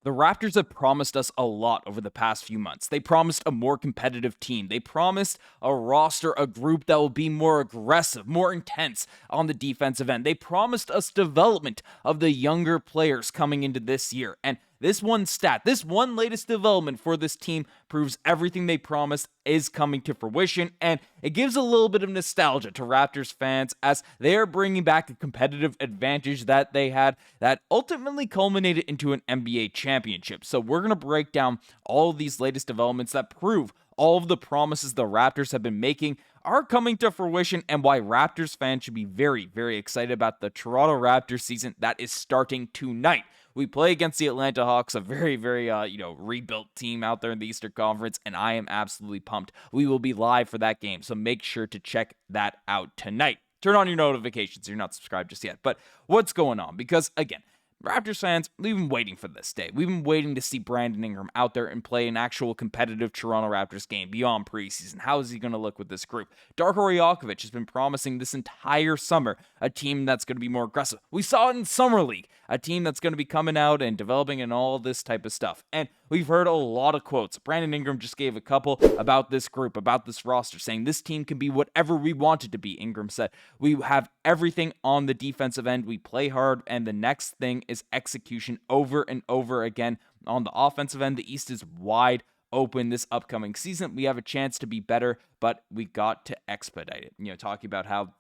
The Raptors have promised us a lot over the past few months. They promised a more competitive team. They promised a roster, a group that will be more aggressive, more intense on the defensive end. They promised us development of the younger players coming into this year. And this one stat, this one latest development for this team proves everything they promised is coming to fruition, and it gives a little bit of nostalgia to Raptors fans as they are bringing back a competitive advantage that they had that ultimately culminated into an NBA championship. So we're going to break down all of these latest developments that prove all of the promises the Raptors have been making are coming to fruition, and why Raptors fans should be very, very excited about the Toronto Raptors season that is starting tonight. We play against the Atlanta Hawks, a very, very, rebuilt team out there in the Eastern Conference, and I am absolutely pumped. We will be live for that game, so make sure to check that out tonight. Turn on your notifications if you're not subscribed just yet. But what's going on? Because, again, Raptors fans, we've been waiting for this day. We've been waiting to see Brandon Ingram out there and play an actual competitive Toronto Raptors game beyond preseason. How is he going to look with this group? Darko Rajaković has been promising this entire summer a team that's going to be more aggressive. We saw it in Summer League, a team that's going to be coming out and developing and all this type of stuff. And we've heard a lot of quotes. Brandon Ingram just gave a couple about this group, about this roster, saying this team can be whatever we want it to be. Ingram said, we have everything on the defensive end. We play hard, and the next thing is execution over and over again. On the offensive end, the East is wide open this upcoming season. We have a chance to be better, but we got to expedite it. Talking about how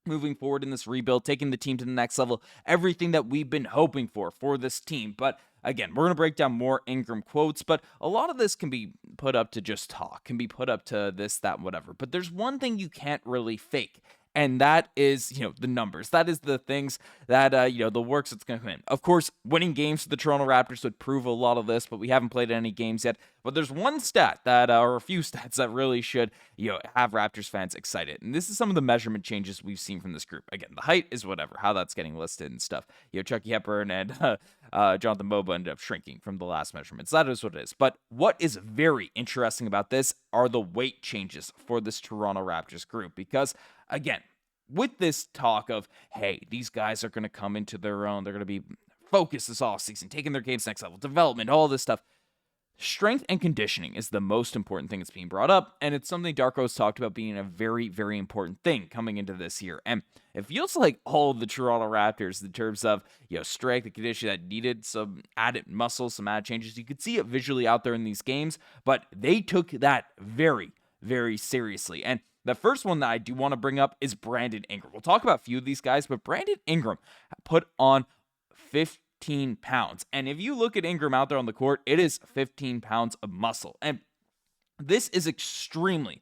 moving forward in this rebuild, taking the team to the next level, everything that we've been hoping for this team. But again, we're going to break down more Ingram quotes, but a lot of this can be put up to just talk, can be put up to this, that, whatever. But there's one thing you can't really fake, and that is, the numbers. That is the things that, the works that's going to come in. Of course, winning games for the Toronto Raptors would prove a lot of this, but we haven't played any games yet. But there's one stat that, or a few stats that really should, have Raptors fans excited. And this is some of the measurement changes we've seen from this group. Again, the height is whatever, how that's getting listed and stuff. Chucky Hepburn and Jonathan Moba ended up shrinking from the last measurements. That is what it is. But what is very interesting about this are the weight changes for this Toronto Raptors group. Because, again, with this talk of, hey, these guys are going to come into their own, they're going to be focused this offseason, taking their games next level, development, all this stuff. Strength and conditioning is the most important thing that's being brought up, and it's something Darko's talked about being a very, very important thing coming into this year. And it feels like all of the Toronto Raptors, in terms of strength and conditioning, that needed some added muscle, some added changes. You could see it visually out there in these games, but they took that very, very seriously. And the first one that I do want to bring up is Brandon Ingram. We'll talk about a few of these guys, but Brandon Ingram put on 15 pounds. And if you look at Ingram out there on the court, it is 15 pounds of muscle. And this is extremely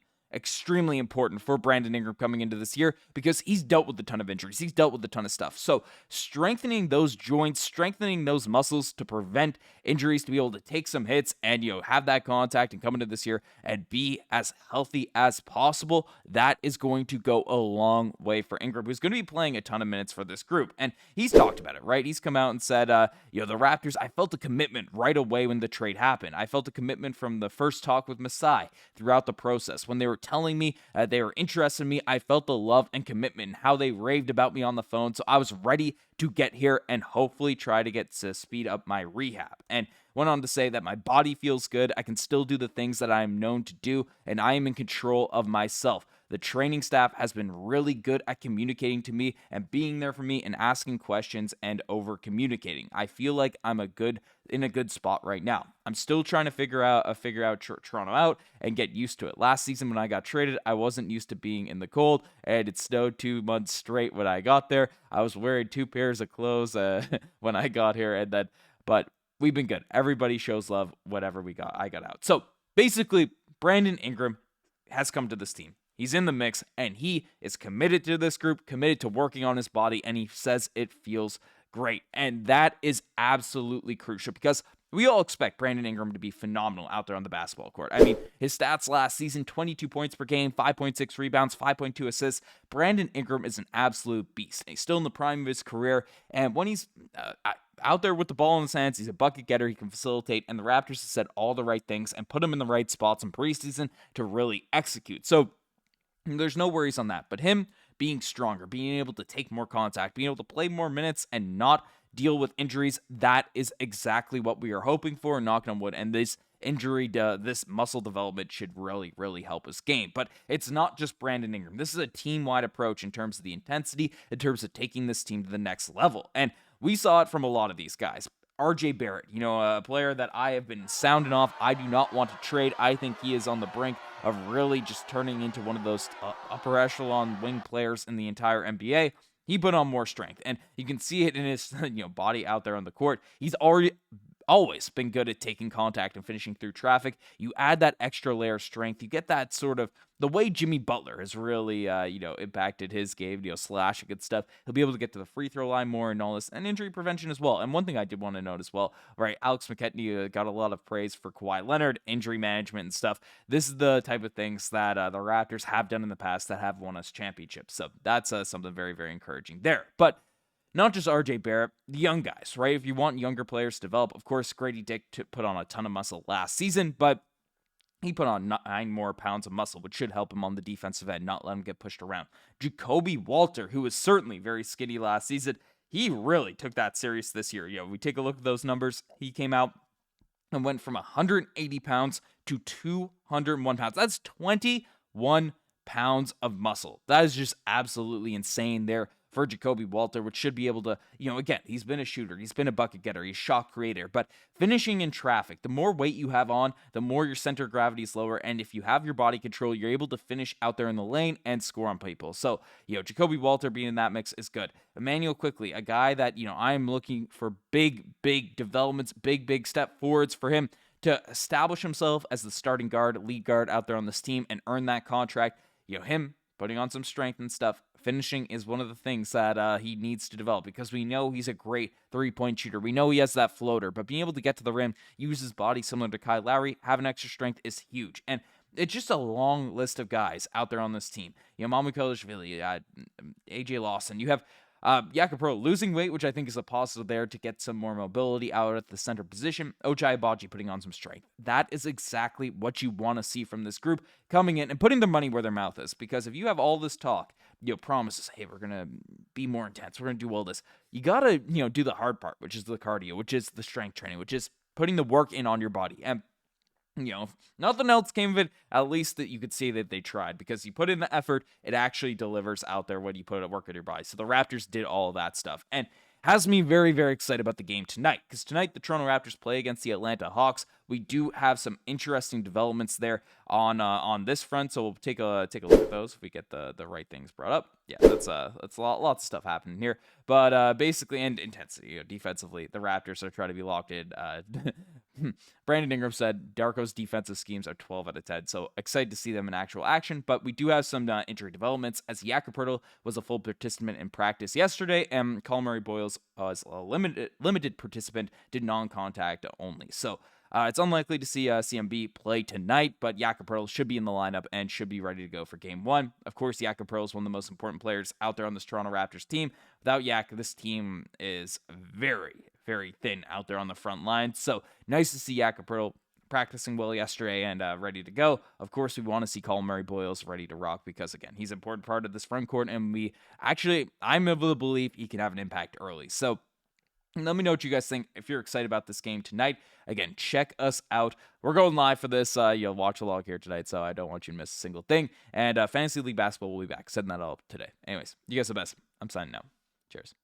important for Brandon Ingram coming into this year because he's dealt with a ton of injuries. He's dealt with a ton of stuff. So strengthening those joints, strengthening those muscles to prevent injuries, to be able to take some hits and, have that contact and come into this year and be as healthy as possible, that is going to go a long way for Ingram, who's going to be playing a ton of minutes for this group. And he's talked about it, right? He's come out and said, the Raptors, I felt a commitment right away when the trade happened. I felt a commitment from the first talk with Masai throughout the process. When they were telling me they were interested in me, I felt the love and commitment and how they raved about me on the phone. So I was ready to get here and hopefully try to get to speed up my rehab. And went on to say that my body feels good. I can still do the things that I am known to do, and I am in control of myself. The training staff has been really good at communicating to me and being there for me and asking questions and over communicating. I feel like I'm in a good spot right now. I'm still trying to figure out Toronto out and get used to it. Last season when I got traded, I wasn't used to being in the cold, and it snowed 2 months straight when I got there. I was wearing 2 pairs of clothes when I got here, but we've been good. Everybody shows love. Whatever I got out. So basically, Brandon Ingram has come to this team. He's in the mix, and he is committed to this group, committed to working on his body, and he says it feels great. And that is absolutely crucial because we all expect Brandon Ingram to be phenomenal out there on the basketball court. I mean, his stats last season, 22 points per game, 5.6 rebounds, 5.2 assists. Brandon Ingram is an absolute beast. He's still in the prime of his career, and when he's out there with the ball in his hands, he's a bucket getter, he can facilitate, and the Raptors have said all the right things and put him in the right spots in preseason to really execute. So there's no worries on that. But him being stronger, being able to take more contact, being able to play more minutes and not deal with injuries. That is exactly what we are hoping for, knocking on wood. And this this muscle development should really, really help his game. But it's not just Brandon Ingram. This is a team-wide approach in terms of the intensity, in terms of taking this team to the next level. And we saw it from a lot of these guys. RJ Barrett, a player that I have been sounding off. I do not want to trade. I think he is on the brink of really just turning into one of those upper echelon wing players in the entire NBA. He put on more strength, and you can see it in his body out there on the court. He's always been good at taking contact and finishing through traffic. You add that extra layer of strength, you get that sort of the way Jimmy Butler has really, impacted his game, slashing and stuff. He'll be able to get to the free throw line more and all this, and injury prevention as well. And one thing I did want to note as well, right, Alex McKechnie got a lot of praise for Kawhi Leonard, injury management and stuff. This is the type of things that the Raptors have done in the past that have won us championships. So that's something very, very encouraging there. But not just RJ Barrett, the young guys, right? If you want younger players to develop, of course, Gradey Dick put on a ton of muscle last season, but he put on 9 more pounds of muscle, which should help him on the defensive end, not let him get pushed around. Jacoby Walter, who was certainly very skinny last season, he really took that serious this year. We take a look at those numbers. He came out and went from 180 pounds to 201 pounds. That's 21 pounds of muscle. That is just absolutely insane there for Jacoby Walter, which should be able to, again, he's been a shooter, he's been a bucket getter, he's shot creator, but finishing in traffic, the more weight you have on, the more your center of gravity is lower, and if you have your body control, you're able to finish out there in the lane and score on people. So, Jacoby Walter being in that mix is good. Immanuel Quickley, a guy that, I'm looking for big developments, big step forwards for him to establish himself as the starting guard, lead guard out there on this team and earn that contract. Him putting on some strength and stuff. Finishing is one of the things that he needs to develop because we know he's a great three-point shooter. We know he has that floater, but being able to get to the rim, use his body similar to Kyle Lowry, having extra strength is huge. And it's just a long list of guys out there on this team. Mamu Kelishvili, AJ Lawson. You have Jakob Poeltl losing weight, which I think is a positive there to get some more mobility out at the center position. Ochai Agbaji putting on some strength. That is exactly what you want to see from this group coming in and putting their money where their mouth is. Because if you have all this talk, promises, hey, we're going to be more intense, we're going to do all this, you got to, do the hard part, which is the cardio, which is the strength training, which is putting the work in on your body. And if nothing else came of it, at least that you could see that they tried, because you put in the effort, it actually delivers out there when you put it work in your body. So the Raptors did all of that stuff, and has me very, very excited about the game tonight, because tonight the Toronto Raptors play against the Atlanta Hawks. We do have some interesting developments there on this front, so we'll take a look at those if we get the right things brought up. Yeah, that's lots of stuff happening here, but basically, and intensity, defensively, the Raptors are trying to be locked in. Brandon Ingram said Darko's defensive schemes are 12 out of 10, so excited to see them in actual action. But we do have some injury developments, as Jakob Poeltl was a full participant in practice yesterday, and Murray Boyles was a limited participant, did non-contact only. So it's unlikely to see CMB play tonight, but Jakob Poeltl should be in the lineup and should be ready to go for Game 1. Of course, Jakob Poeltl is one of the most important players out there on this Toronto Raptors team. Without Yak, this team is very, very thin out there on the front line. So nice to see Jakob Poeltl practicing well yesterday and ready to go. Of course, we want to see Murray Boyles ready to rock because, again, he's an important part of this front court, and I'm able to believe he can have an impact early. So let me know what you guys think. If you're excited about this game tonight, again, check us out. We're going live for this. You'll watch along here tonight, so I don't want you to miss a single thing. And Fantasy League Basketball will be back. Setting that all up today. Anyways, you guys are the best. I'm signing out. Cheers.